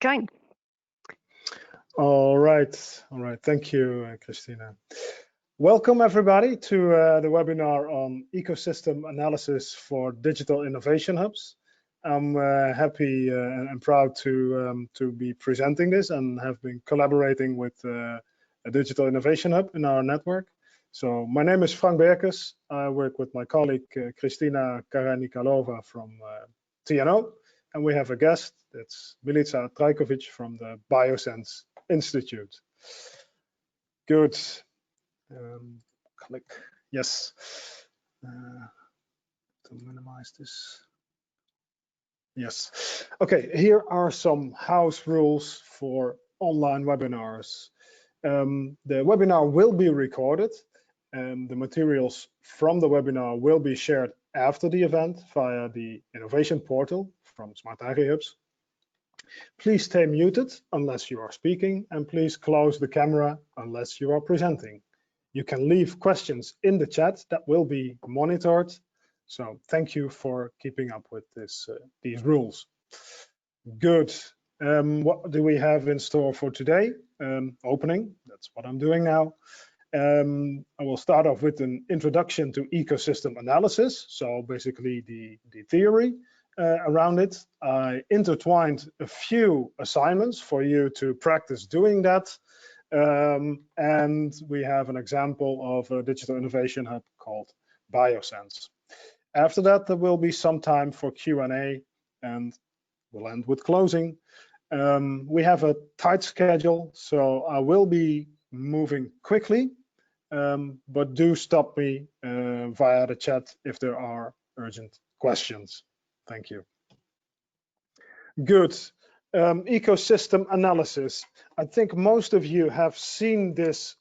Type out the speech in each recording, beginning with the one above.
join. All right. Thank you, Christina. Welcome everybody to the webinar on ecosystem analysis for digital innovation hubs. I'm happy and proud to be presenting this and have been collaborating with a digital innovation hub in our network. So my name is Frank Berkers. I work with my colleague Christina Karanikalova from TNO, and we have a guest. That's Milica Trajkovic from the BioSense Institute. Good. Click. Yes. To minimize this. Yes. Okay, here are some house rules for online webinars. The webinar will be recorded, and the materials from the webinar will be shared after the event via the innovation portal from SmartAgriHubs. Please stay muted unless you are speaking, and please close the camera unless you are presenting. You can leave questions in the chat that will be monitored. So thank you for keeping up with these rules. Good. What do we have in store for today? Opening, that's what I'm doing now. I will start off with an introduction to ecosystem analysis. So basically the theory around it. I intertwined a few assignments for you to practice doing that. And we have an example of a digital innovation hub called BioSense. After that, there will be some time for Q&A, and we'll end with closing. We have a tight schedule, so I will be moving quickly, but do stop me via the chat if there are urgent questions. Thank you. Good. Ecosystem analysis. I think most of you have seen this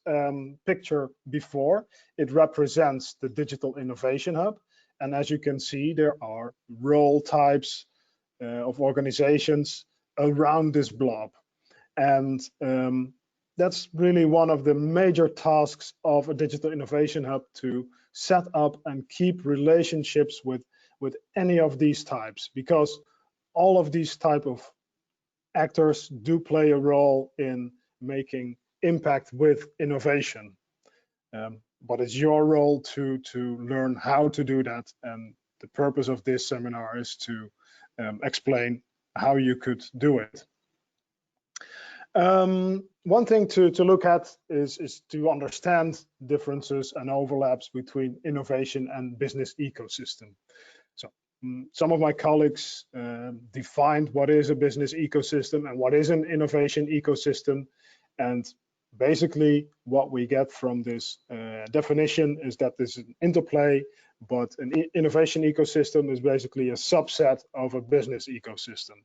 picture before. It represents the Digital Innovation Hub. And as you can see, there are role types of organizations around this blob. And that's really one of the major tasks of a Digital Innovation Hub, to set up and keep relationships with any of these types, because all of these type of actors do play a role in making impact with innovation. But it's your role to learn how to do that, and the purpose of this seminar is to explain how you could do it. One thing to look at is to understand differences and overlaps between innovation and business ecosystem. So some of my colleagues defined what is a business ecosystem and what is an innovation ecosystem, and basically what we get from this definition is that there's an interplay, but an innovation ecosystem is basically a subset of a business ecosystem.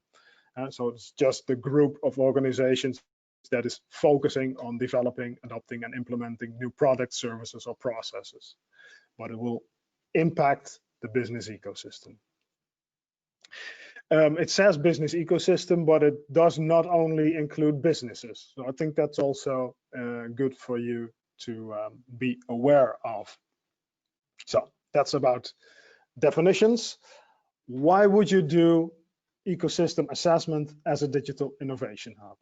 So it's just the group of organizations that is focusing on developing, adopting, and implementing new products, services, or processes, but it will impact the business ecosystem. It says business ecosystem, but it does not only include businesses. So I think that's also good for you to be aware of. So that's about definitions. Why would you do ecosystem assessment as a digital innovation hub?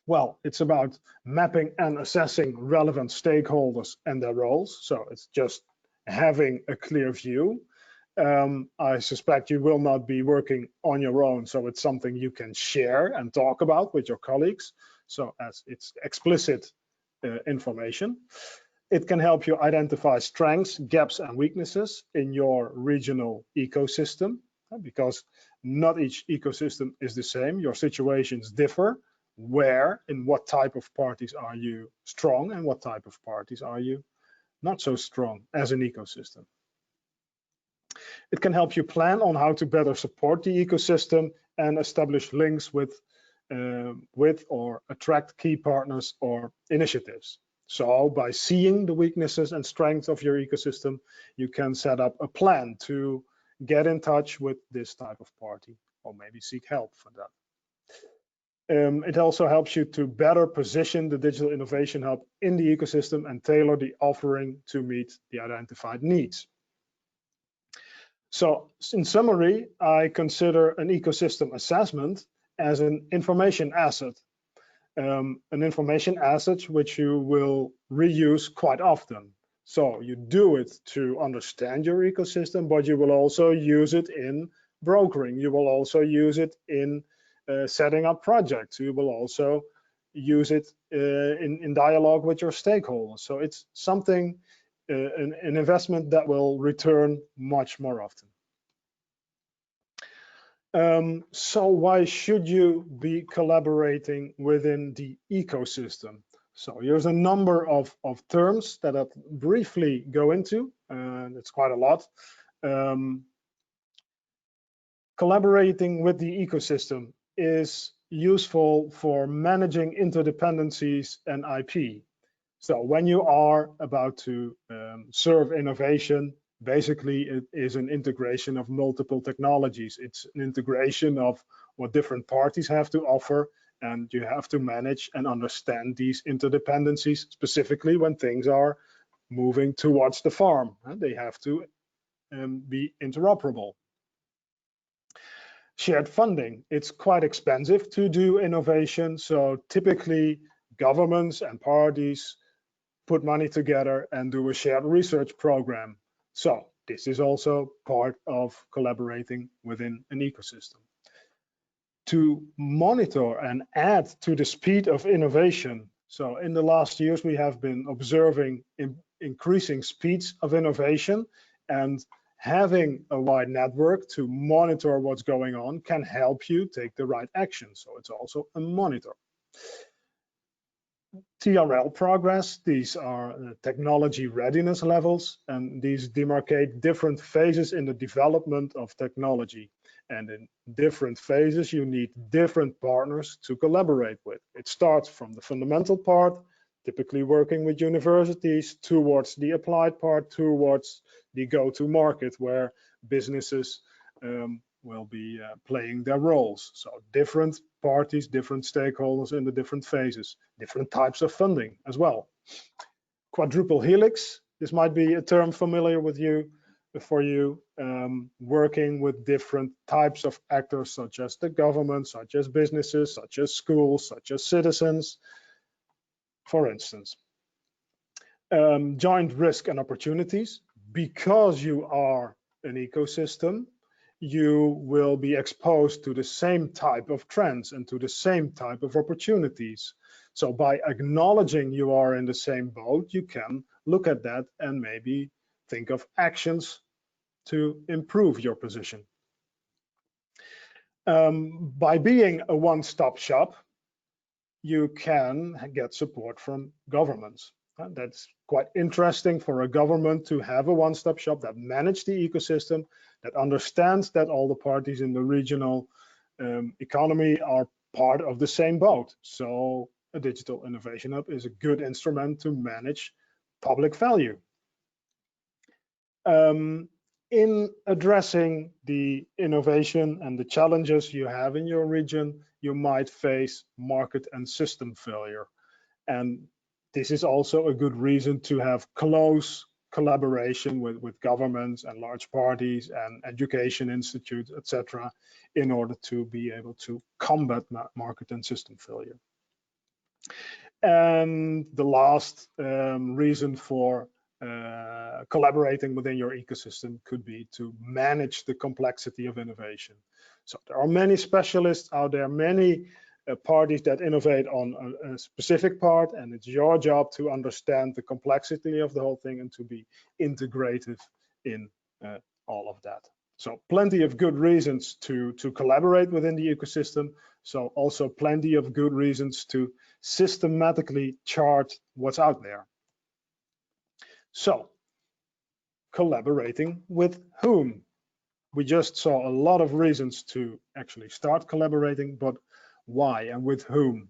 Well, it's about mapping and assessing relevant stakeholders and their roles. So it's just having a clear view. I suspect you will not be working on your own, so it's something you can share and talk about with your colleagues. So as it's explicit information, it can help you identify strengths, gaps, and weaknesses in your regional ecosystem, because not each ecosystem is the same. Your situations differ. Where, in what type of parties are you strong, and what type of parties are you not so strong as an ecosystem? It can help you plan on how to better support the ecosystem and establish links with or attract key partners or initiatives. So by seeing the weaknesses and strengths of your ecosystem, you can set up a plan to get in touch with this type of party, or maybe seek help for that. It also helps you to better position the Digital Innovation Hub in the ecosystem and tailor the offering to meet the identified needs. So in summary, I consider an ecosystem assessment as an information asset. An information asset which you will reuse quite often. So you do it to understand your ecosystem, but you will also use it in brokering. You will also use it in setting up projects. You will also use it in dialogue with your stakeholders. So it's something, an investment that will return much more often. So why should you be collaborating within the ecosystem? So here's a number of terms that I'll briefly go into, and it's quite a lot. Collaborating with the ecosystem is useful for managing interdependencies and IP. So when you are about to serve innovation, basically it is an integration of multiple technologies. It's an integration of what different parties have to offer, and you have to manage and understand these interdependencies, specifically when things are moving towards the farm. They have to be interoperable. Shared funding, it's quite expensive to do innovation, so typically governments and parties put money together and do a shared research program. So this is also part of collaborating within an ecosystem. To monitor and add to the speed of innovation. So in the last years, we have been observing increasing speeds of innovation, and having a wide network to monitor what's going on can help you take the right action. So it's also a monitor. TRL progress, these are technology readiness levels, and these demarcate different phases in the development of technology. And in different phases, you need different partners to collaborate with. It starts from the fundamental part, typically working with universities, towards the applied part, towards the go-to-market, where businesses will be playing their roles. So different parties, different stakeholders in the different phases, different types of funding as well. Quadruple helix, this might be a term familiar with you, for you, working with different types of actors, such as the government, such as businesses, such as schools, such as citizens, for instance. Joint risk and opportunities, because you are an ecosystem, you will be exposed to the same type of trends and to the same type of opportunities. So by acknowledging you are in the same boat, you can look at that and maybe think of actions to improve your position. By being a one-stop shop, you can get support from governments. That's quite interesting for a government to have a one-stop shop that manages the ecosystem, that understands that all the parties in the regional economy are part of the same boat. So a digital innovation hub is a good instrument to manage public value. In addressing the innovation and the challenges you have in your region, you might face market and system failure. And this is also a good reason to have close collaboration with governments and large parties and education institutes, etc., in order to be able to combat market and system failure. And the last reason for collaborating within your ecosystem could be to manage the complexity of innovation. So there are many specialists out there, many parties that innovate on a specific part, and it's your job to understand the complexity of the whole thing and to be integrative in all of that. So plenty of good reasons to collaborate within the ecosystem. So also plenty of good reasons to systematically chart what's out there. So collaborating with whom? We just saw a lot of reasons to actually start collaborating, but why and with whom?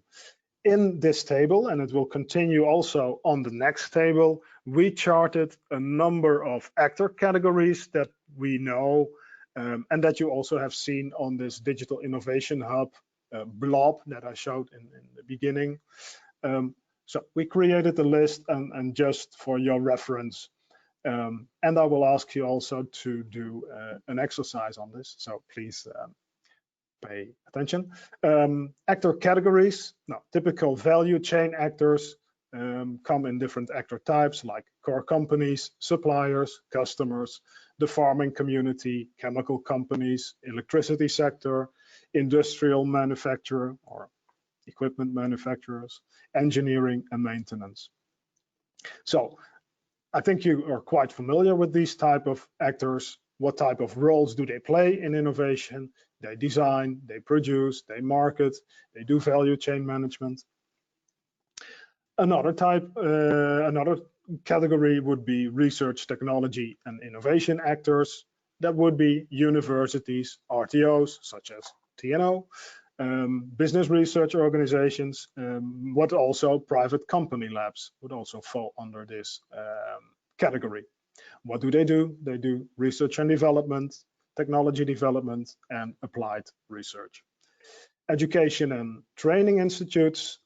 In this table, and it will continue also on the next table, we charted a number of actor categories that we know and that you also have seen on this Digital Innovation Hub blob that I showed in the beginning. So we created a list, and just for your reference, and I will ask you also to do an exercise on this. So please pay attention. Actor categories. Now, typical value chain actors come in different actor types like core companies, suppliers, customers, the farming community, chemical companies, electricity sector, industrial manufacturer or equipment manufacturers, engineering and maintenance. So I think you are quite familiar with these type of actors. What type of roles do they play in innovation? They design, they produce, they market, they do value chain management. Another category would be research, technology, and innovation actors. That would be universities, RTOs, such as TNO, business research organizations, but also private company labs would also fall under this category. What do? They do research and development, technology development, and applied research. Education and training institutes,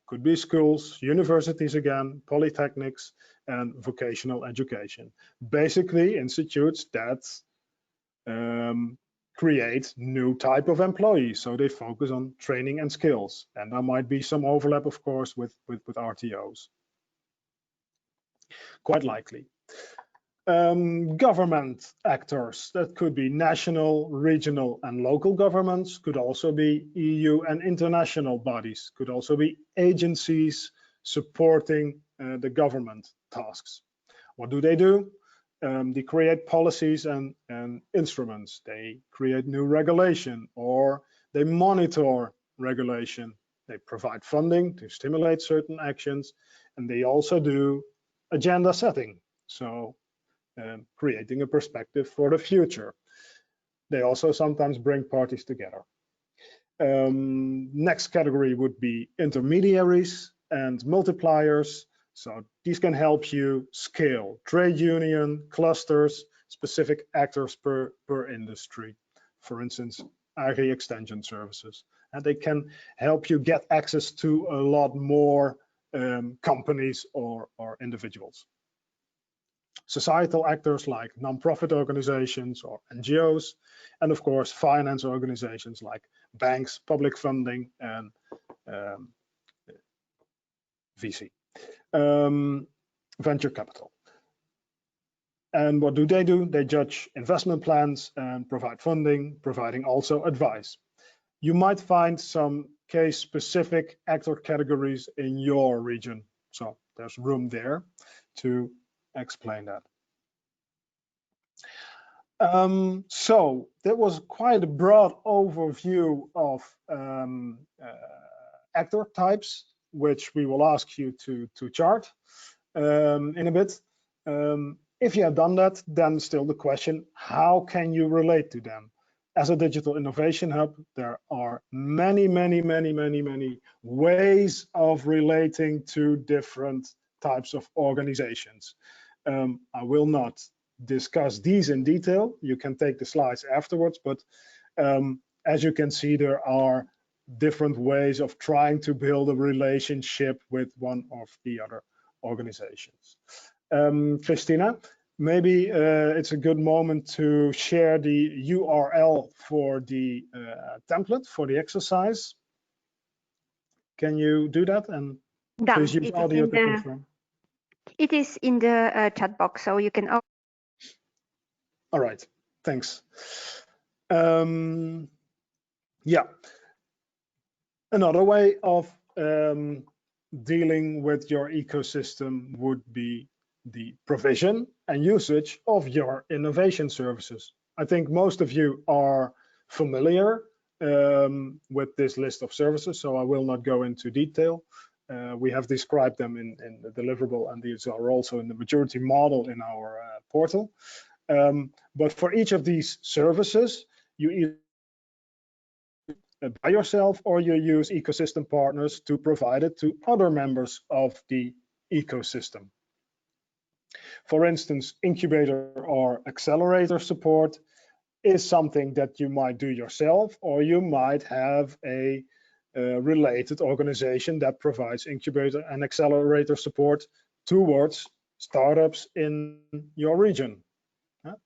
could be schools, universities again, polytechnics, and vocational education. Basically, institutes that create new type of employees. So they focus on training and skills. And there might be some overlap, of course, with RTOs. Quite likely. Government actors, that could be national, regional, and local governments, could also be EU and international bodies, could also be agencies supporting the government tasks. What do? They create policies and instruments. They create new regulation, or they monitor regulation. They provide funding to stimulate certain actions, and they also do agenda setting. So creating a perspective for the future. They also sometimes bring parties together. Next category would be intermediaries and multipliers. So these can help you scale trade union, clusters, specific actors per industry. For instance, agri-extension services. And they can help you get access to a lot more companies or individuals. Societal actors like non-profit organizations or NGOs, and of course, finance organizations like banks, public funding, and VC, venture capital. And what do? They judge investment plans and provide funding, providing also advice. You might find some case-specific actor categories in your region, so there's room there to explain that. So that was quite a broad overview of actor types, which we will ask you to chart in a bit. If you have done that, then still the question, how can you relate to them? As a digital innovation hub, there are many ways of relating to different types of organizations. I will not discuss these in detail. You can take the slides afterwards, but as you can see, there are different ways of trying to build a relationship with one of the other organizations. Christina, maybe it's a good moment to share the URL for the template for the exercise. Can you do that? And please use audio to confirm. It is in the chat box, so you can. All right, thanks. Yeah, another way of dealing with your ecosystem would be the provision and usage of your innovation services. I think most of you are familiar with this list of services, so I will not go into detail. We have described them in the deliverable, and these are also in the maturity model in our portal. But for each of these services, you either by yourself or you use ecosystem partners to provide it to other members of the ecosystem. For instance, incubator or accelerator support is something that you might do yourself, or you might have a related organization that provides incubator and accelerator support towards startups in your region.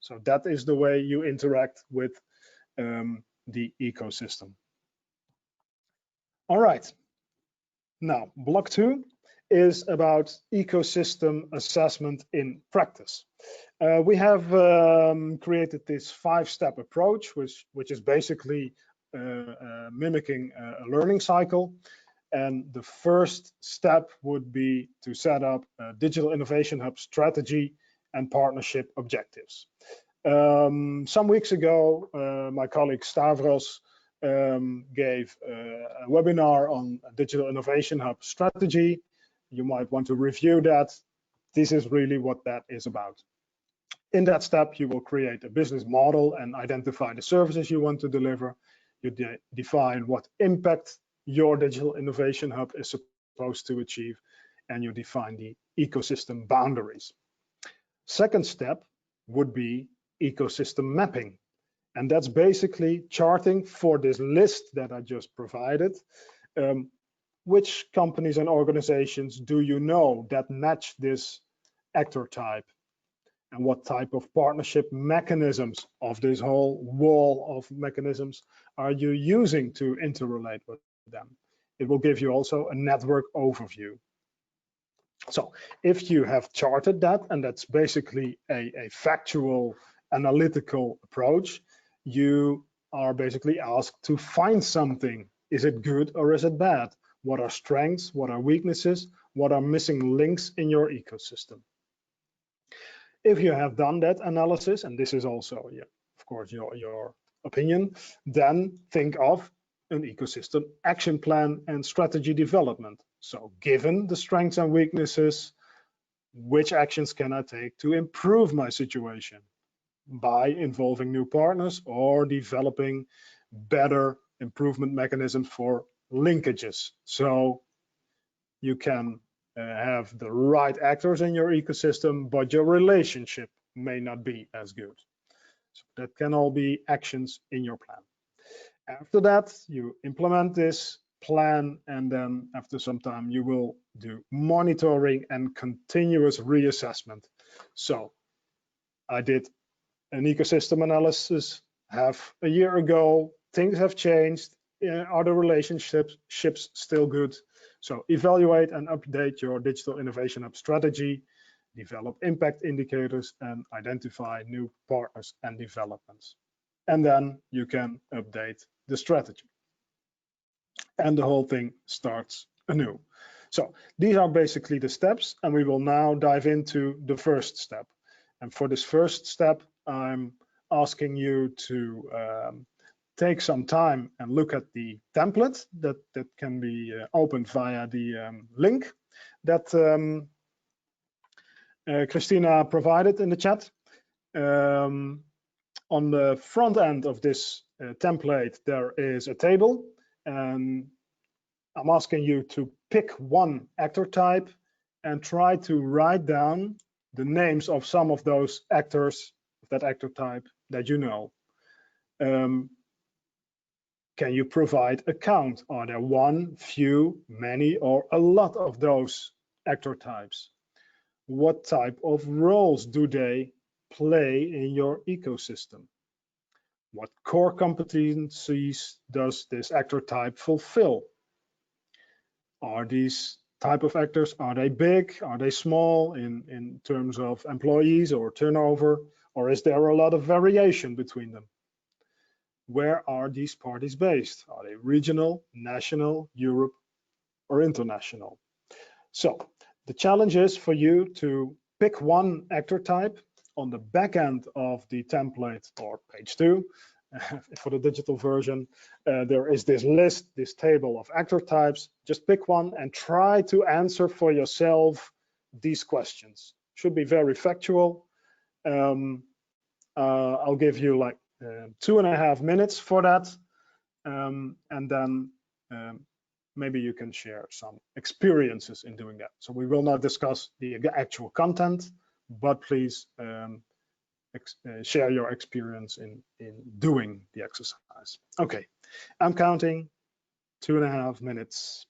So that is the way you interact with the ecosystem. All right. Now, block 2 is about ecosystem assessment in practice. We have created this 5-step approach, which is basically mimicking a learning cycle. And the first step would be to set up a Digital Innovation Hub strategy and partnership objectives. Some weeks ago, my colleague Stavros gave a webinar on Digital Innovation Hub strategy. You might want to review that. This is really what that is about. In that step, you will create a business model and identify the services you want to deliver. You define what impact your Digital Innovation Hub is supposed to achieve, and you define the ecosystem boundaries. Second step would be ecosystem mapping. And that's basically charting for this list that I just provided. Which companies and organizations do you know that match this actor type? And what type of partnership mechanisms of this whole wall of mechanisms are you using to interrelate with them? It will give you also a network overview. So if you have charted that, and that's basically a factual analytical approach, you are basically asked to find something. Is it good or is it bad? What are strengths? What are weaknesses? What are missing links in your ecosystem? If you have done that analysis, and this is also, of course, your opinion, then think of an ecosystem action plan and strategy development. So given the strengths and weaknesses, which actions can I take to improve my situation by involving new partners or developing better improvement mechanisms for linkages? So you can have the right actors in your ecosystem, but your relationship may not be as good. So that can all be actions in your plan. After that, you implement this plan, and then after some time, you will do monitoring and continuous reassessment. So I did an ecosystem analysis half a year ago. Things have changed. Are the relationships still good? So evaluate and update your Digital Innovation Hub strategy, develop impact indicators, and identify new partners and developments. And then you can update the strategy. And the whole thing starts anew. So these are basically the steps, and we will now dive into the first step. And for this first step, I'm asking you to take some time and look at the template that can be opened via the link that Christina provided in the chat. On the front end of this template, there is a table, and I'm asking you to pick one actor type and try to write down the names of some of those actors, that actor type that you know. Can you provide a count? Are there one, few, many, or a lot of those actor types? What type of roles do they play in your ecosystem? What core competencies does this actor type fulfill? Are these type of actors, are they big? Are they small in terms of employees or turnover? Or is there a lot of variation between them? Where are these parties based? Are they regional, national, Europe, or international? So the challenge is for you to pick one actor type. On the back end of the template, or page 2, for the digital version, there is this list, this table of actor types. Just pick one and try to answer for yourself these questions. Should be very factual. I'll give you like 2.5 minutes for that, and then maybe you can share some experiences in doing that. So we will not discuss the actual content, but please share your experience in doing the exercise. Okay, I'm counting 2.5 minutes.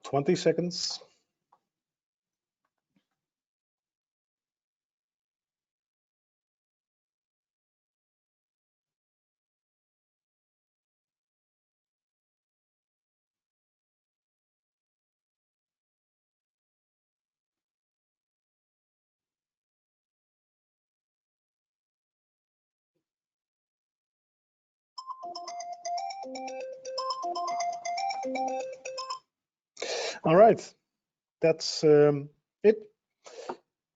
20 seconds. All right, that's it.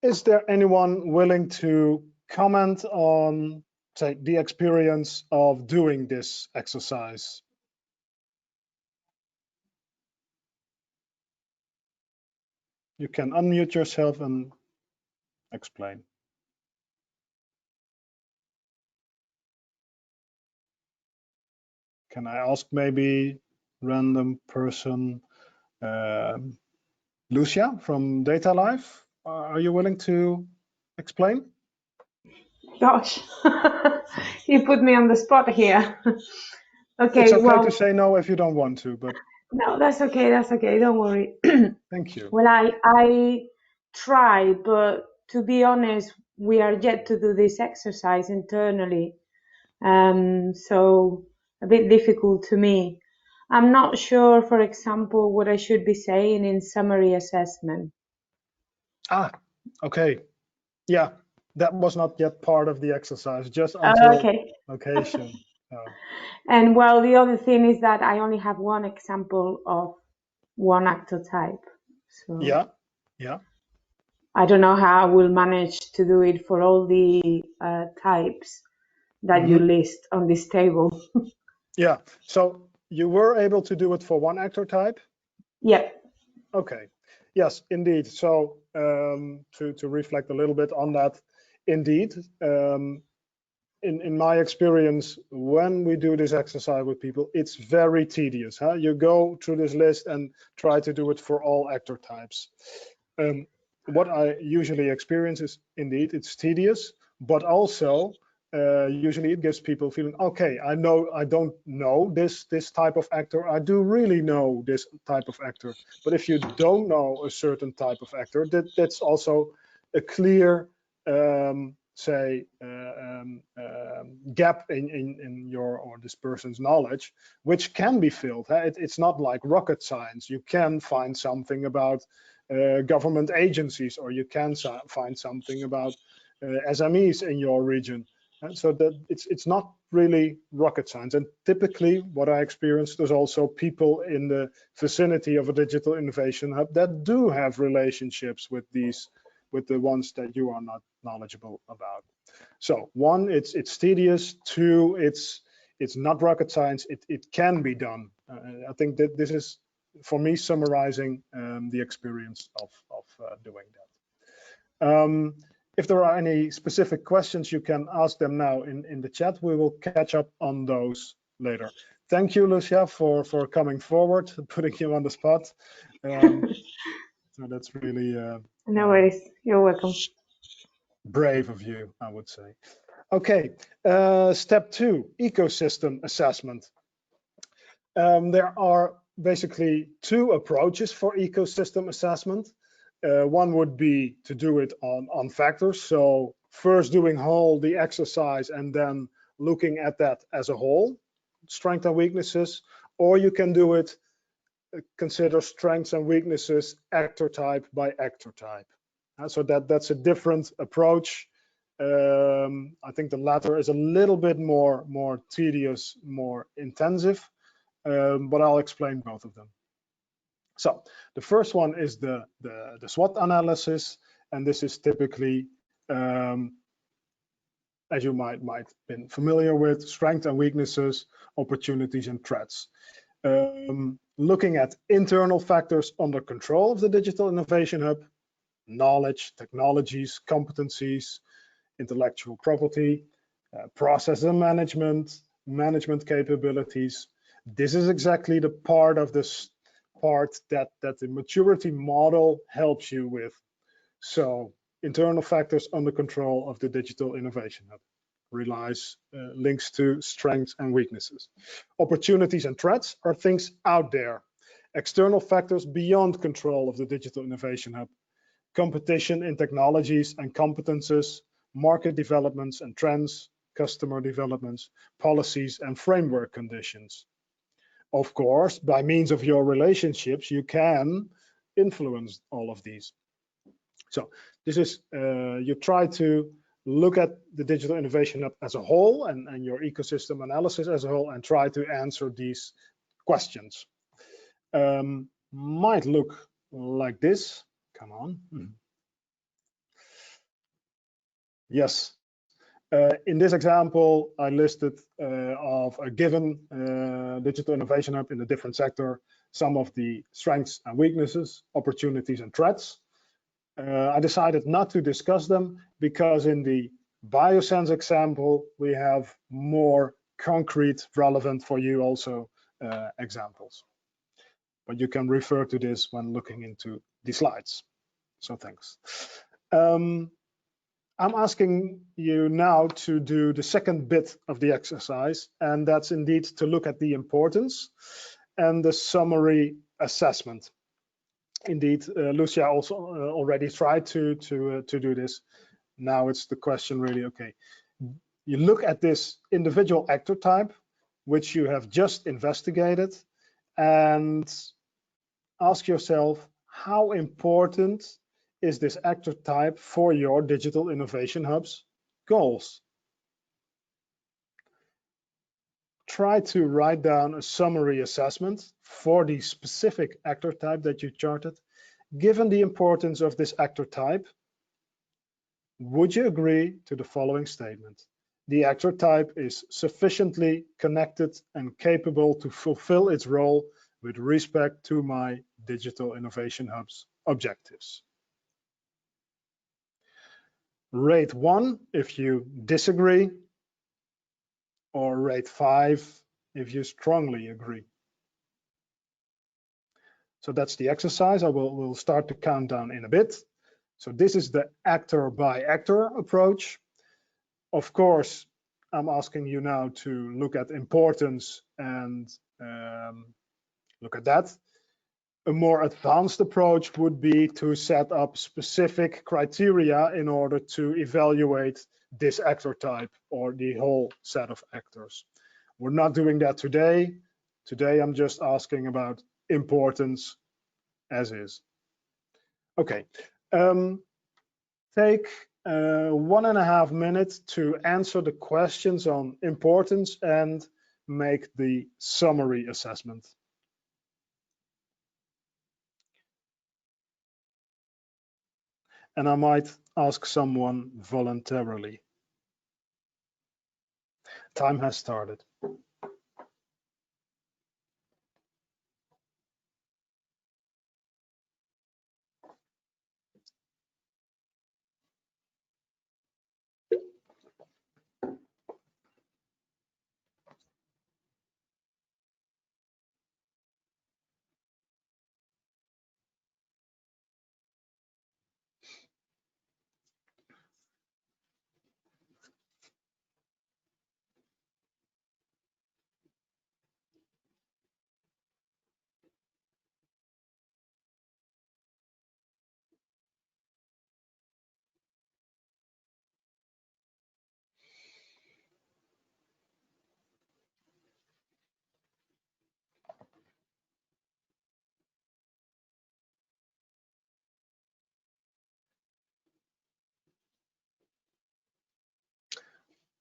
Is there anyone willing to comment on, say, the experience of doing this exercise? You can unmute yourself and explain. Can I ask maybe random person, Lucia from Data Life? Are you willing to explain? Gosh, you put me on the spot here. Okay, it's okay well, to say no if you don't want to, but no, that's okay. That's okay. Don't worry. thank you. Well, I try, but to be honest, we are yet to do this exercise internally, so a bit difficult to me. I'm not sure, for example, what I should be saying in summary assessment. Ah, okay. Yeah, that was not yet part of the exercise, just until Okay. location. And well, the other thing is that I only have one example of one actor type. So Yeah. I don't know how I will manage to do it for all the types that you list on this table. Yeah, so you were able to do it for one actor type? Yep. Okay, yes, indeed. So to reflect a little bit on that, indeed, in my experience, when we do this exercise with people, it's very tedious. Huh? You go through this list and try to do it for all actor types. What I usually experience is, indeed, it's tedious, but also usually it gives people feeling, okay, I don't know this type of actor. I do really know this type of actor. But if you don't know a certain type of actor, that's also a clear gap in your or this person's knowledge, which can be filled. It's not like rocket science. You can find something about government agencies, or you can find something about SMEs in your region. And so that it's not really rocket science. And typically what I experienced, there's also people in the vicinity of a digital innovation hub that do have relationships with the ones that you are not knowledgeable about. So one, it's tedious. Two, it's not rocket science. It can be done. I think that this is, for me, summarizing the experience of doing that. If there are any specific questions, you can ask them now in the chat. We will catch up on those later. Thank you, Lucia, for coming forward, putting you on the spot. So that's really No worries. You're welcome. brave of you, I would say. Okay, step 2, ecosystem assessment. There are basically 2 approaches for ecosystem assessment. One would be to do it on factors. So first doing whole the exercise and then looking at that as a whole, strengths and weaknesses, or you can do it, consider strengths and weaknesses actor type by actor type. So that's a different approach. I think the latter is a little bit more tedious, more intensive, but I'll explain both of them. So the first one is the SWOT analysis, and this is typically, as you might been familiar with, strengths and weaknesses, opportunities and threats. Looking at internal factors under control of the Digital Innovation Hub, knowledge, technologies, competencies, intellectual property, process and management capabilities. This is exactly the part of this part that the maturity model helps you with. So internal factors under control of the Digital Innovation Hub relies links to strengths and weaknesses. Opportunities and threats are things out there. external factors beyond control of the Digital Innovation Hub, competition in technologies and competences, market developments and trends, customer developments, policies and framework conditions. Of course, by means of your relationships, you can influence all of these. So this is, you try to look at the Digital Innovation Hub as a whole and your ecosystem analysis as a whole and try to answer these questions. Might look like this. Come on. Yes. In this example, I listed of a given Digital Innovation Hub in a different sector, some of the strengths and weaknesses, opportunities and threats. I decided not to discuss them because in the BioSense example, we have more concrete, relevant for you also examples. But you can refer to this when looking into the slides. So thanks. I'm asking you now to do the second bit of the exercise, and that's indeed to look at the importance and the summary assessment. Indeed, Lucia also already tried to do this. Now it's the question really, okay, you look at this individual actor type, which you have just investigated, and ask yourself, how important is this actor type for your Digital Innovation Hub's goals? Try to write down a summary assessment for the specific actor type that you charted. Given the importance of this actor type, would you agree to the following statement? The actor type is sufficiently connected and capable to fulfill its role with respect to my Digital Innovation Hub's objectives. Rate 1 if you disagree, or rate 5 if you strongly agree. So that's the exercise. We'll start the countdown in a bit. So this is the actor by actor approach. Of course, I'm asking you now to look at importance and look at that. A more advanced approach would be to set up specific criteria in order to evaluate this actor type or the whole set of actors. We're not doing that today. Today, I'm just asking about importance as is. Okay, take 1.5 minutes to answer the questions on importance and make the summary assessment. And I might ask someone voluntarily. Time has started.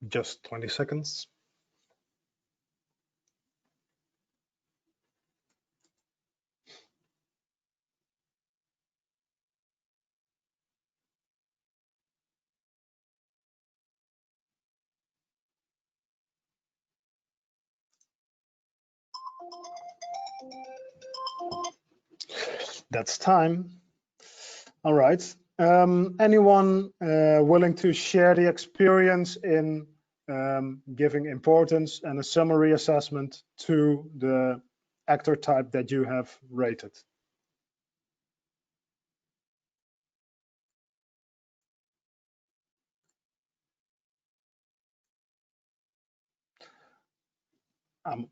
Just 20 seconds. That's time. All right. Anyone willing to share the experience in giving importance and a summary assessment to the actor type that you have rated? I'm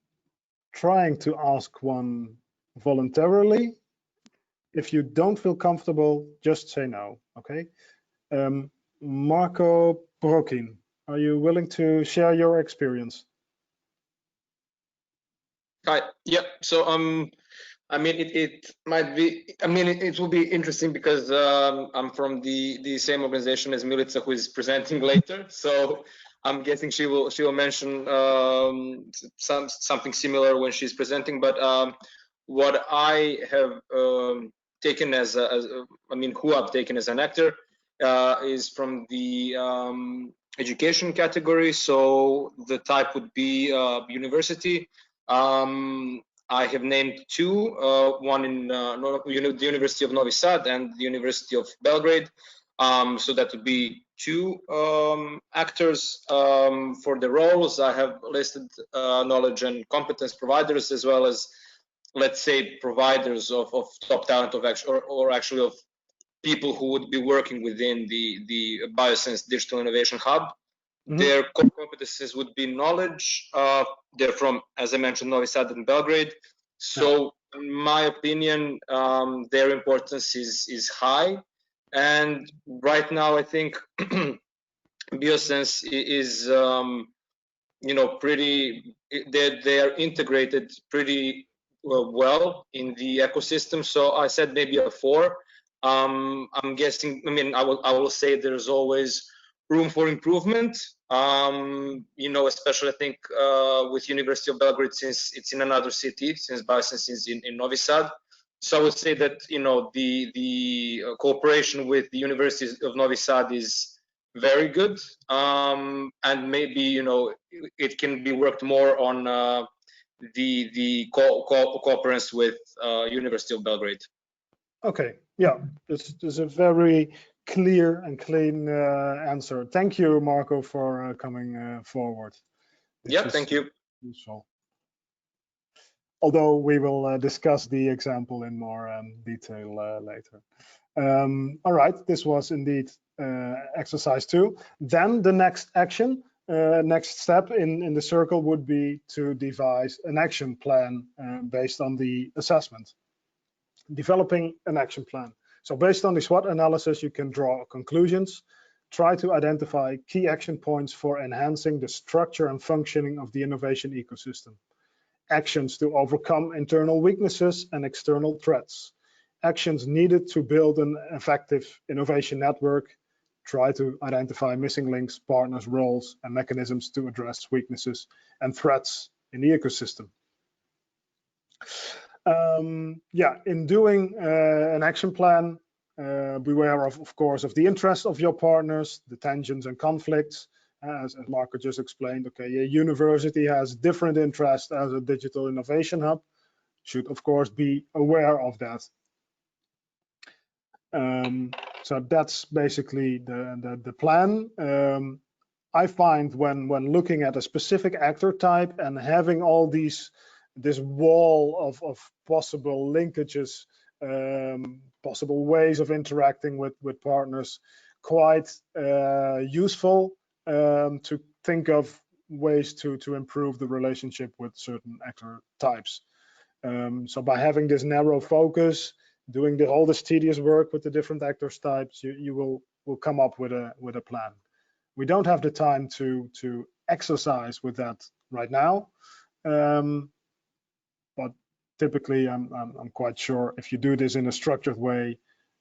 trying to ask one voluntarily. If you don't feel comfortable, just say no, okay? Marco Brokin, are you willing to share your experience? Hi, yeah, so I mean, it might be, I mean, it will be interesting because I'm from the same organization as Milica, who is presenting later. So I'm guessing she will mention something similar when she's presenting. But what I have taken as I mean, who I've taken as an actor is from the education category. So the type would be university. I have named two, one in the University of Novi Sad and the University of Belgrade. So that would be two actors for the roles. I have listed knowledge and competence providers, as well as, let's say, providers of top talent of or actually of people who would be working within the BioSense Digital Innovation Hub. Their core competencies would be knowledge. They're from, as I mentioned, Novi Sad and Belgrade. So, in my opinion, their importance is high. And right now, I think BioSense is, you know, pretty. They are integrated pretty well in the ecosystem. So I said maybe a 4. I'm guessing. I mean, I will say there's always room for improvement. You know, especially I think with University of Belgrade, since it's in another city, since BioSense is in Novi Sad. So I would say that, you know, the cooperation with the University of Novi Sad is very good, and maybe, you know, it can be worked more on the cooperation with University of Belgrade. Okay, yeah, this is a very clear and clean answer. Thank you, Marco, for coming forward. Yeah, thank you. Useful. Although we will discuss the example in more detail later. All right, this was indeed exercise 2. Then the next action, next step in the circle would be to devise an action plan based on the assessment. Developing an action plan. So based on the SWOT analysis, you can draw conclusions, try to identify key action points for enhancing the structure and functioning of the innovation ecosystem, actions to overcome internal weaknesses and external threats, actions needed to build an effective innovation network, try to identify missing links, partners, roles, and mechanisms to address weaknesses and threats in the ecosystem. Yeah, in doing an action plan, beware of course, of the interests of your partners, the tensions and conflicts. As Marco just explained, okay, a university has different interests as a digital innovation hub, should of course be aware of that. So that's basically the plan. I find when looking at a specific actor type and having all this wall of possible linkages, possible ways of interacting with partners, quite useful to think of ways to improve the relationship with certain actor types. So by having this narrow focus, doing all this tedious work with the different actor types, you will come up with a plan. We don't have the time to exercise with that right now. But typically, I'm quite sure if you do this in a structured way,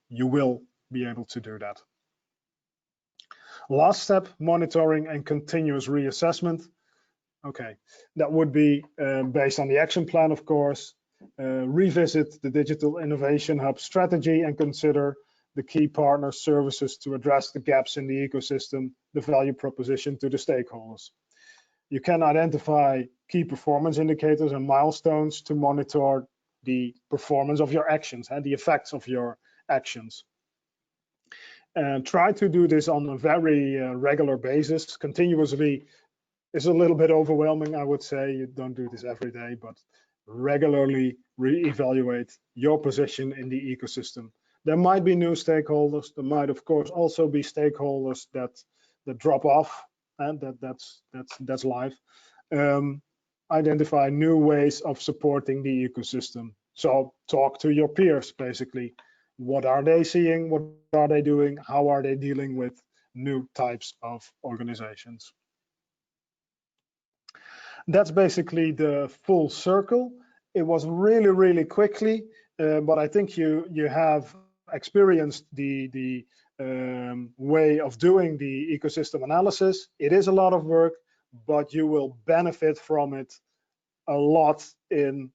you will be able to do that. Last step, monitoring and continuous reassessment. Okay, that would be based on the action plan, of course. Revisit the Digital Innovation Hub strategy and consider the key partner services to address the gaps in the ecosystem, the value proposition to the stakeholders. You can identify key performance indicators and milestones to monitor the performance of your actions and the effects of your actions. And try to do this on a very regular basis. Continuously is a little bit overwhelming, I would say. You don't do this every day, but regularly reevaluate your position in the ecosystem. There might be new stakeholders. There might, of course, also be stakeholders that drop off, and that's life. Identify new ways of supporting the ecosystem. So talk to your peers, basically. What are they seeing? What are they doing? How are they dealing with new types of organizations? That's basically the full circle. It was really, really quickly, but I think you have experienced the way of doing the ecosystem analysis. It is a lot of work, but you will benefit from it a lot in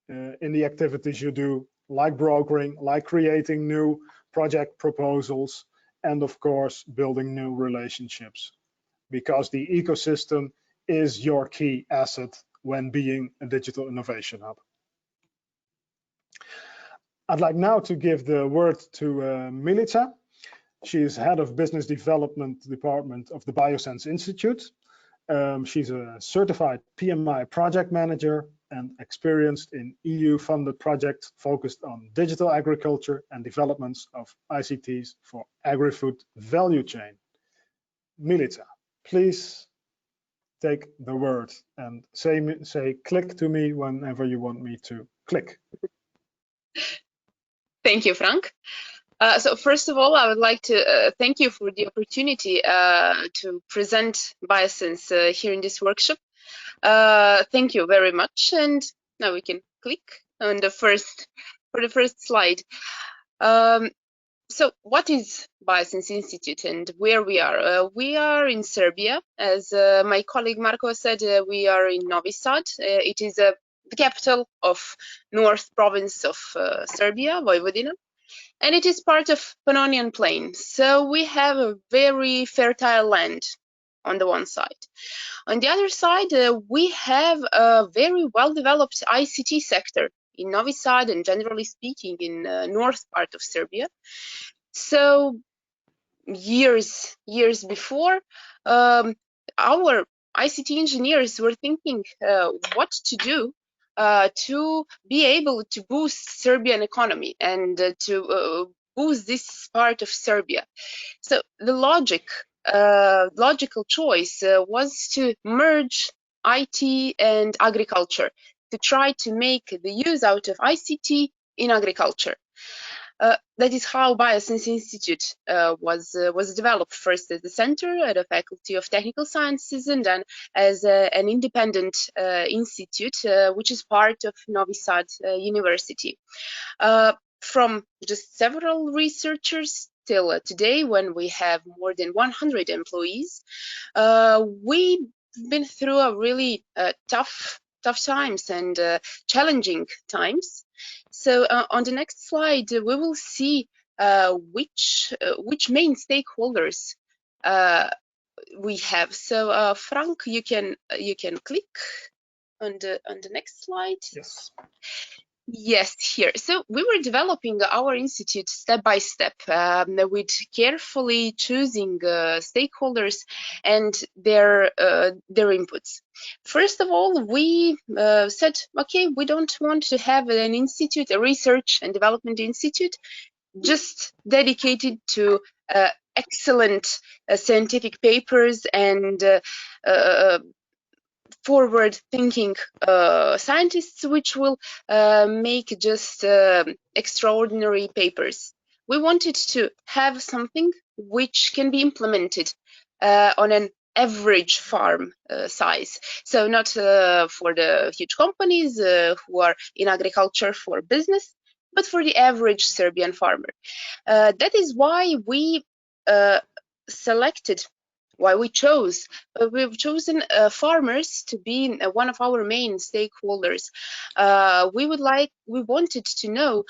the activities you do, like brokering, like creating new project proposals, and of course, building new relationships, because the ecosystem is your key asset when being a digital innovation hub. I'd like now to give the word to Milica. She is head of business development department of the BioSense Institute. She's a certified PMI project manager and experienced in EU-funded projects focused on digital agriculture and developments of ICTs for agri-food value chain. Milica, please take the word and say click to me whenever you want me to click. Thank you, Frank. So first of all, I would like to thank you for the opportunity to present BioSense here in this workshop. Thank you very much. And now we can click on the first slide. So what is BioSense Institute and where we are? We are in Serbia. As my colleague Marko said, we are in Novi Sad. It is the capital of North Province of Serbia, Vojvodina. And it is part of Pannonian Plain. So we have a very fertile land on the one side. On the other side, we have a very well-developed ICT sector in Novi Sad and generally speaking in north part of Serbia. So years before, our ICT engineers were thinking what to do to be able to boost Serbian economy and to boost this part of Serbia. So the logical choice was to merge IT and agriculture, to try to make the use out of ICT in agriculture. That is how BioSense Institute was developed, first as a center at the Faculty of Technical Sciences and then as an independent institute, which is part of Novi Sad University. From just several researchers till today, when we have more than 100 employees, we've been through a really tough times and challenging times. So on the next slide, we will see which main stakeholders we have. So Frank, you can click on the next slide. Yes. Yes, here. So we were developing our institute step by step, with carefully choosing stakeholders and their inputs. First of all, we said, okay, we don't want to have an institute, a research and development institute, just dedicated to excellent scientific papers and forward-thinking scientists which will make just extraordinary papers. We wanted to have something which can be implemented on an average farm size. So not for the huge companies who are in agriculture for business, but for the average Serbian farmer. That is why we we've chosen farmers to be one of our main stakeholders. We wanted to know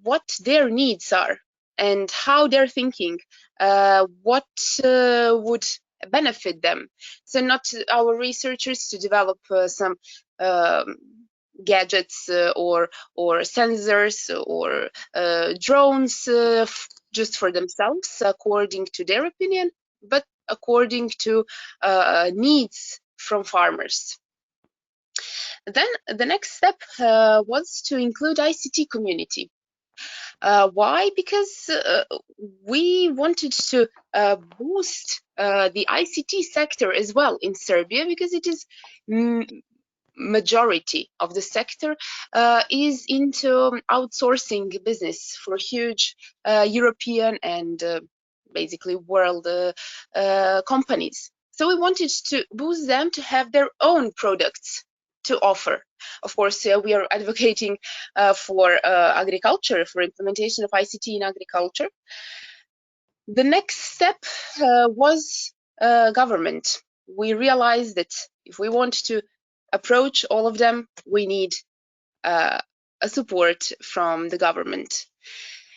what their needs are and how they're thinking, what would benefit them. So not our researchers to develop some gadgets or sensors or drones just for themselves according to their opinion, but according to needs from farmers. Then the next step was to include ICT community. Why? Because we wanted to boost the ICT sector as well in Serbia, because it is majority of the sector is into outsourcing business for huge European and basically world companies. So we wanted to boost them to have their own products to offer. Of course, we are advocating for agriculture, for implementation of ICT in agriculture. The next step was government. We realized that if we want to approach all of them, we need a support from the government.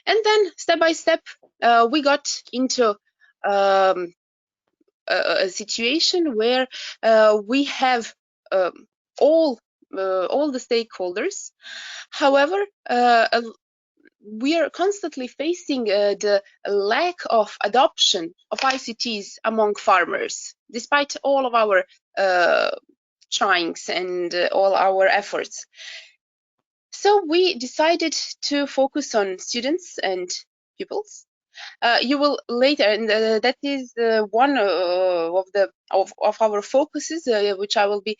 And then step by step, we got into a situation where we have all the stakeholders. However, we are constantly facing the lack of adoption of ICTs among farmers, despite all of our tryings and all our efforts. So we decided to focus on students and pupils. You will later, and that is one of our focuses, which I will be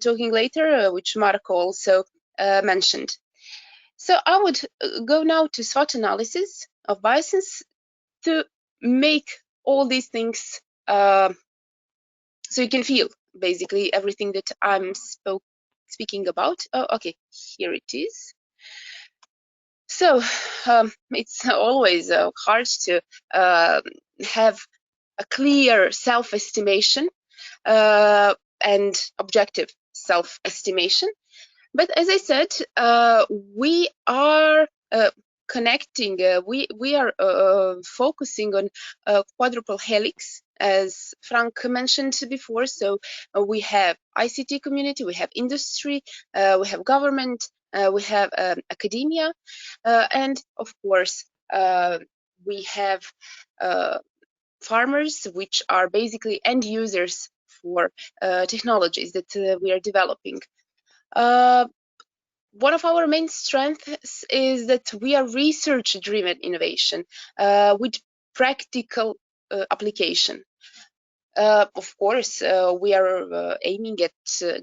talking later, which Marco also mentioned. So I would go now to SWOT analysis of BioSense to make all these things so you can feel basically everything that I'm speaking about. Oh, okay, here it is. So it's always hard to have a clear self-estimation and objective self-estimation. But as I said, we are connecting, we are focusing on quadruple helix, as Frank mentioned before. So we have ICT community, we have industry, we have government, we have academia, and of course, we have farmers, which are basically end users for technologies that we are developing. One of our main strengths is that we are research-driven innovation with practical application. Of course, we are aiming at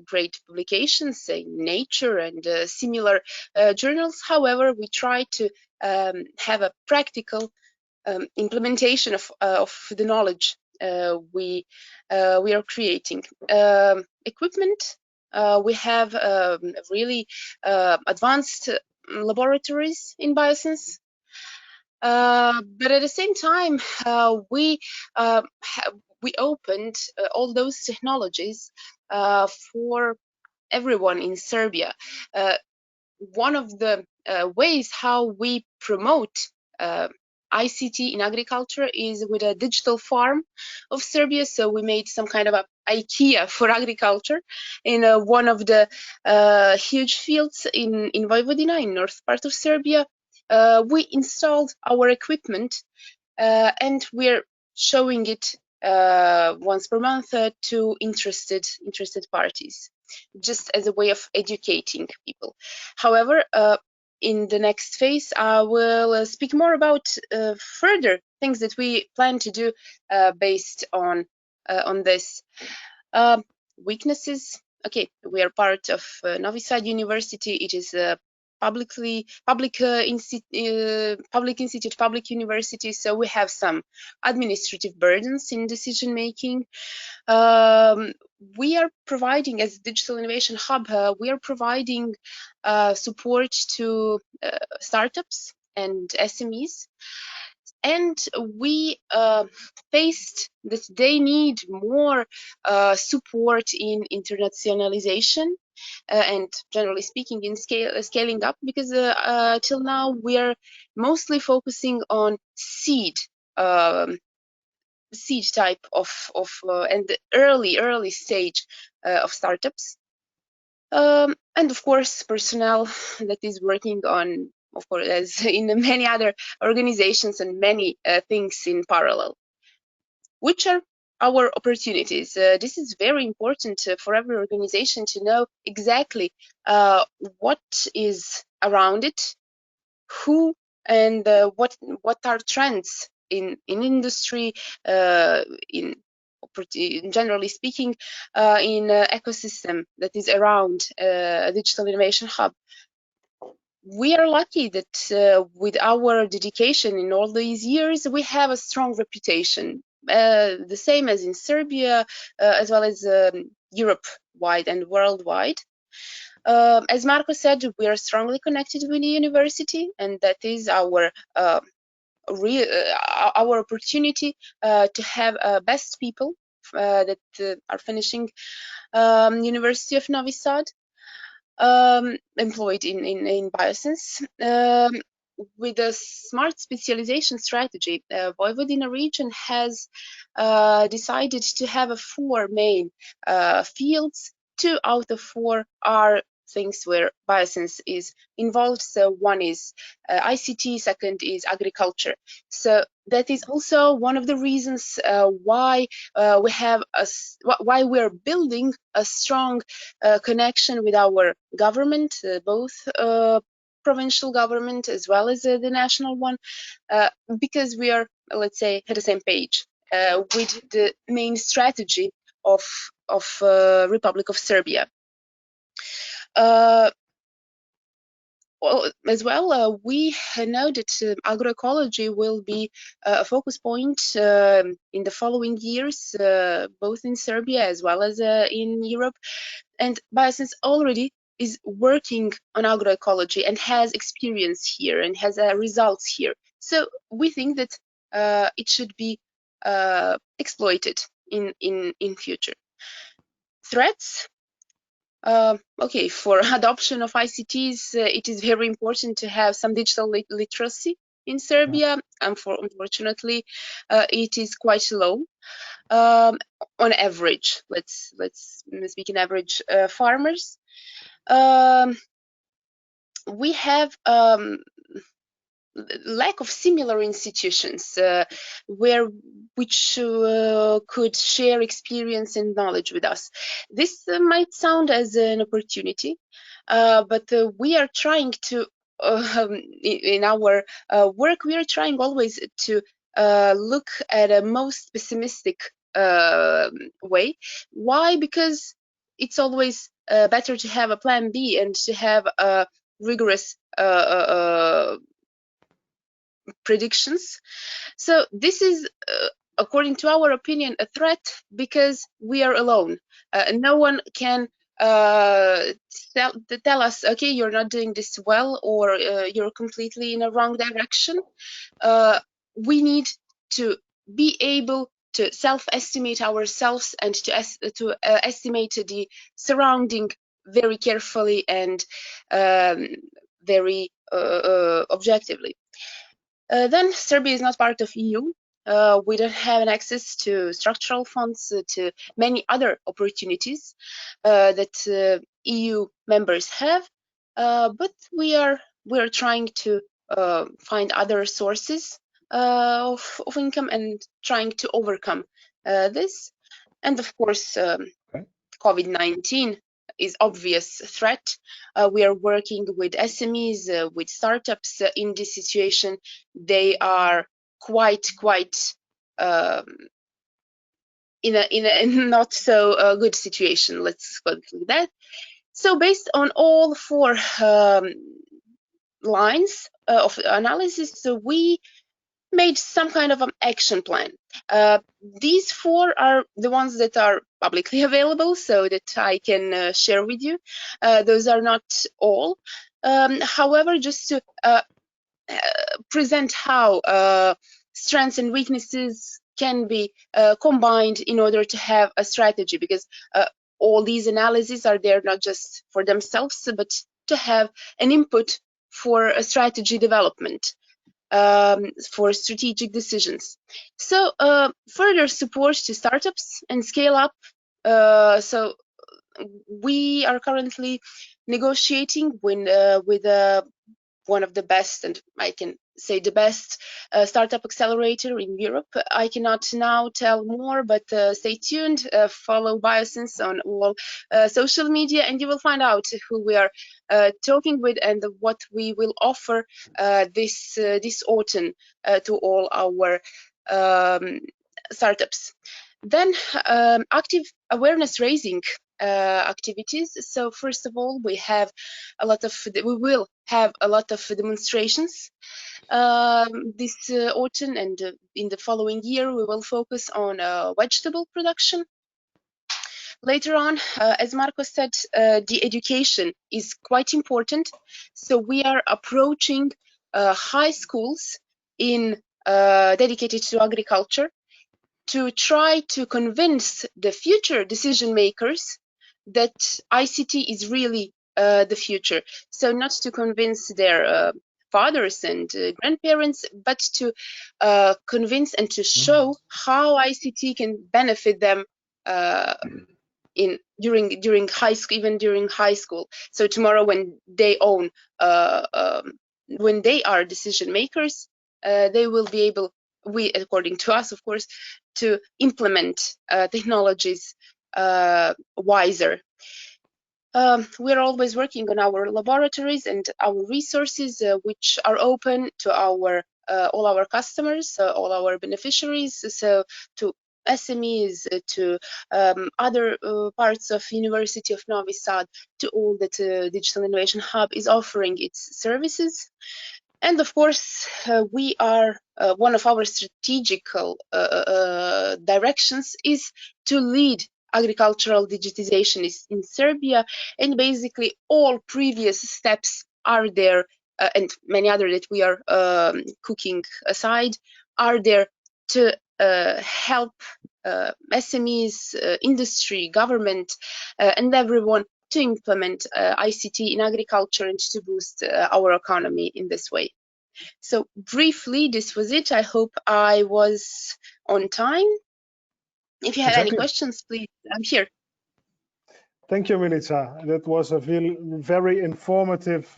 great publications in Nature and similar journals. However, we try to have a practical implementation of the knowledge we are creating. Equipment. We have really advanced laboratories in BioSense, but at the same time, we opened all those technologies for everyone in Serbia. One of the ways how we promote ICT in agriculture is with a digital farm of Serbia. So we made some kind of a IKEA for agriculture in one of the huge fields in Vojvodina, in north part of Serbia. We installed our equipment and we're showing it once per month to interested parties, just as a way of educating people. However, in the next phase, I will speak more about further things that we plan to do based on this. Weaknesses. Okay, we are part of Novi Sad University. It is a public institute, public university. So we have some administrative burdens in decision making. We are providing, as Digital Innovation Hub, we are providing support to startups and SMEs. And we faced that they need more support in internationalization and generally speaking in scaling up, because till now we are mostly focusing on seed type of and the early stage of startups, and of course personnel that is working on, of course, as in many other organizations and many things in parallel. Which are our opportunities? This is very important for every organization to know exactly what is around it, who and what are trends in industry, in generally speaking, in ecosystem that is around a digital innovation hub. We are lucky that with our dedication in all these years, we have a strong reputation, the same as in Serbia, as well as Europe-wide and worldwide. As Marco said, we are strongly connected with the university, and that is our opportunity to have best people that are finishing University of Novi Sad, employed in BioSense. With a smart specialization strategy, Vojvodina region has decided to have 4 main fields. 2 out of 4 are things where BioSense is involved. So one is ICT, second is agriculture. So that is also one of the reasons why why we're building a strong connection with our government, both provincial government as well as the national one, because we are, let's say, at the same page with the main strategy of Republic of Serbia. As well, we know that agroecology will be a focus point in the following years, both in Serbia as well as in Europe. And BioSense already is working on agroecology and has experience here and has results here. So we think that it should be exploited in future. Threats. Okay, for adoption of ICTs, it is very important to have some digital literacy in Serbia. Unfortunately, it is quite low on average. Let's speak in average farmers. We have lack of similar institutions which could share experience and knowledge with us. This might sound as an opportunity, but we are trying to, in our work, we are trying always to look at a most pessimistic way. Why? Because it's always better to have a plan B and to have a rigorous predictions. So this is, according to our opinion, a threat because we are alone. No one can tell us, okay, you're not doing this well, or you're completely in a wrong direction. We need to be able to self-estimate ourselves and to estimate the surrounding very carefully and very objectively. Then Serbia is not part of EU. We don't have an access to structural funds, to many other opportunities that EU members have. But we are trying to find other sources of income and trying to overcome this. And of course, COVID-19 is obvious threat. We are working with SMEs, with startups in this situation. They are quite in a not so good situation. Let's put it like that. So based on all 4 lines of analysis, we made some kind of an action plan. These 4 are the ones that are publicly available, so that I can share with you. Those are not all. However, just to present how strengths and weaknesses can be combined in order to have a strategy, because all these analyses are there not just for themselves, but to have an input for a strategy development. For strategic decisions. So further support to startups and scale up. So we are currently negotiating with one of the best, and I can say the best, startup accelerator in Europe. I cannot now tell more, but stay tuned, follow BioSense on all social media, and you will find out who we are talking with and what we will offer this autumn to all our startups. Then active awareness raising activities. So first of all, we will have a lot of demonstrations this autumn, and in the following year we will focus on vegetable production. Later on, as Marco said, the education is quite important. So we are approaching high schools dedicated to agriculture to try to convince the future decision makers that ICT is really the future. So not to convince their fathers and grandparents, but to convince and to show how ICT can benefit them during high school, even during high school. So tomorrow, when they when they are decision makers, they will be able, according to us, of course, to implement technologies wiser. We're always working on our laboratories and our resources, which are open to all our customers, all our beneficiaries, so to SMEs, to other parts of University of Novi Sad, to all that Digital Innovation Hub is offering its services. And of course, we are one of our strategical directions is to lead agricultural digitization in Serbia, and basically all previous steps are there, and many other that we are cooking aside are there to help SMEs, industry, government, and everyone to implement ICT in agriculture and to boost our economy in this way. So briefly, this was it. I hope I was on time. If you have any questions, please, I'm here. Thank you, Milica. That was a very informative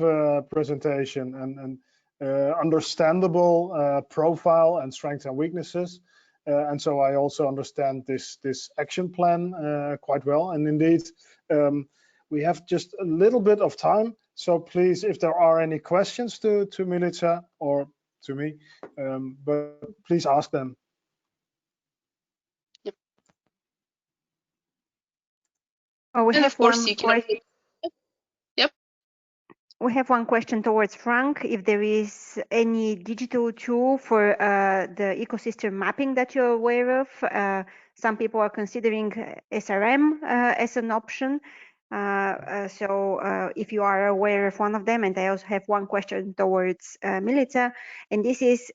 presentation and understandable profile and strengths and weaknesses. And so I also understand this action plan quite well. And indeed, we have just a little bit of time. So please, if there are any questions to Milica or to me, but please ask them. Yep. Oh, we and have of course one you can. Yep. We have one question towards Frank. If there is any digital tool for the ecosystem mapping that you're aware of, some people are considering SRM as an option. So if you are aware of one of them, and I also have one question towards Milica, and this is,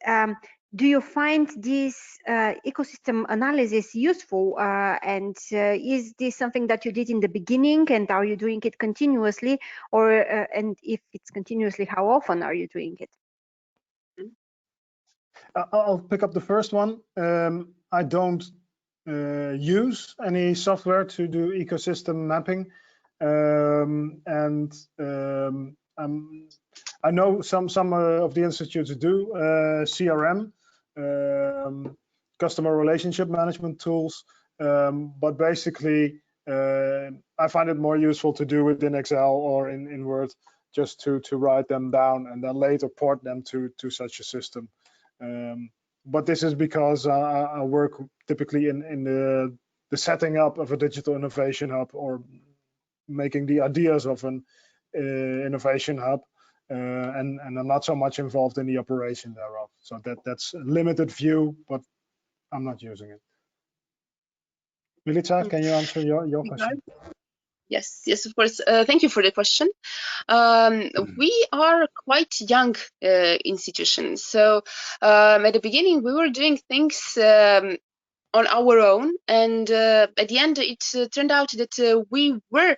do you find this ecosystem analysis useful? And is this something that you did in the beginning, and are you doing it continuously? Or and if it's continuously, how often are you doing it? I'll pick up the first one. I don't use any software to do ecosystem mapping. I know some of the institutes do CRM, customer relationship management tools, but basically I find it more useful to do it in Excel or in Word, just to write them down and then later port them to such a system. But this is because I work typically in the setting up of a digital innovation hub or making the ideas of an innovation hub, and I'm not so much involved in the operation thereof. So that's a limited view, but I'm not using it. Milica, can you answer your question? Yes, of course. Thank you for the question. We are quite young institution, so at the beginning we were doing things on our own, and at the end it turned out that we were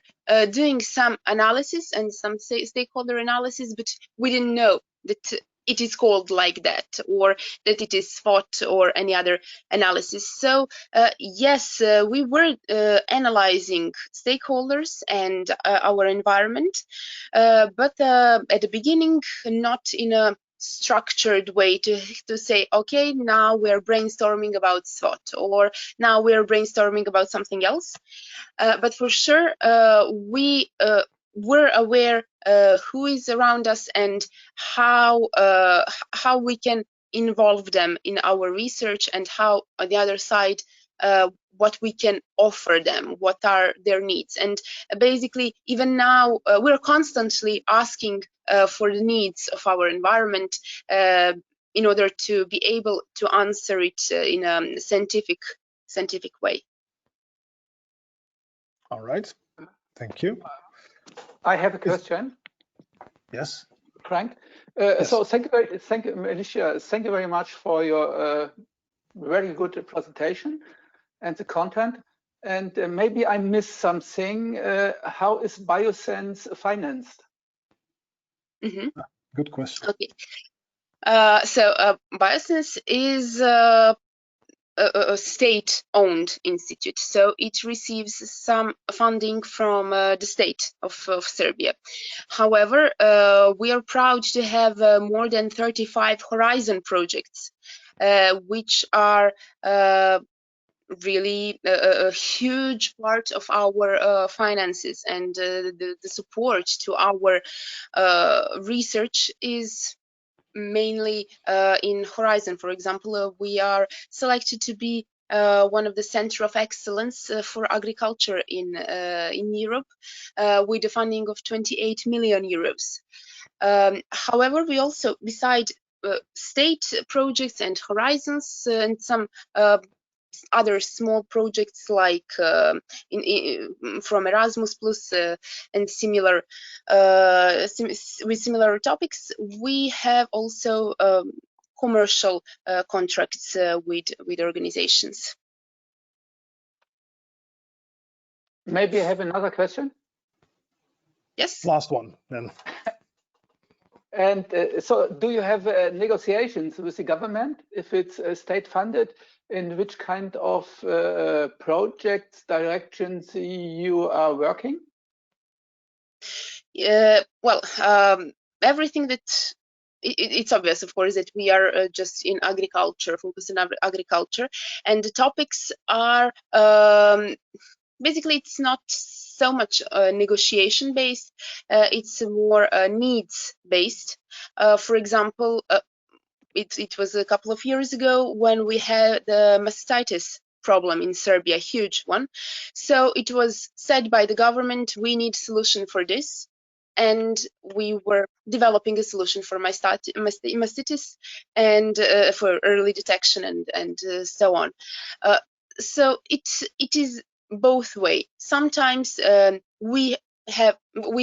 doing some analysis and some stakeholder analysis, but we didn't know that it is called like that, or that it is SWOT or any other analysis. So yes, we were analyzing stakeholders and our environment, but at the beginning not in a structured way to say, okay, now we're brainstorming about SWOT, or now we're brainstorming about something else. But for sure, we were aware who is around us and how we can involve them in our research, and how on the other side what we can offer them, what are their needs. And basically, even now, we're constantly asking for the needs of our environment in order to be able to answer it in a scientific way. All right, thank you. I have a question. Yes. Frank. Yes. So thank you, Milica. Thank you very much for your very good presentation and the content. And maybe I missed something. How is BioSense financed? Mm-hmm. Good question. Okay. So BioSense is a state-owned institute, so it receives some funding from the state of Serbia. However, we are proud to have more than 35 Horizon projects, which are really a huge part of our finances, and the support to our research is mainly in Horizon. For example, we are selected to be one of the Center of Excellence for Agriculture in Europe, with a funding of 28 million euros. However, we also, beside state projects and Horizons and some other small projects like from Erasmus Plus and similar with similar topics, we have also commercial contracts with organizations. Maybe I have another question. Yes. Last one then. And so do you have negotiations with the government if it's state funded? In which kind of projects, directions you are working? Well, everything that it's obvious, of course, that we are just in agriculture, focused on agriculture, and the topics are basically, it's not so much negotiation based, it's more needs based. For example, it was a couple of years ago when we had the mastitis problem in Serbia, a huge one. So it was said by the government, we need a solution for this. And we were developing a solution for mastitis and for early detection and so on. So it is both way. Sometimes we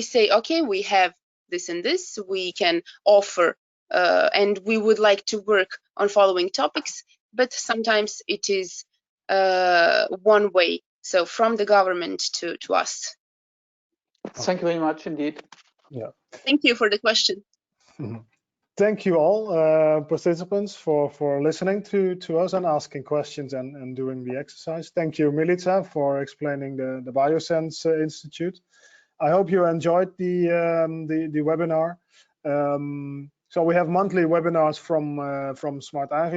say, okay, we have this and this, we can offer and we would like to work on following topics, but sometimes it is one way, so from the government to us. Thank you very much indeed. Yeah. Thank you for the question. Mm-hmm. Thank you all participants for listening to us and asking questions and doing the exercise. Thank you, Milica, for explaining the BioSense Institute. I hope you enjoyed the webinar. So we have monthly webinars from SmartAgriHubs.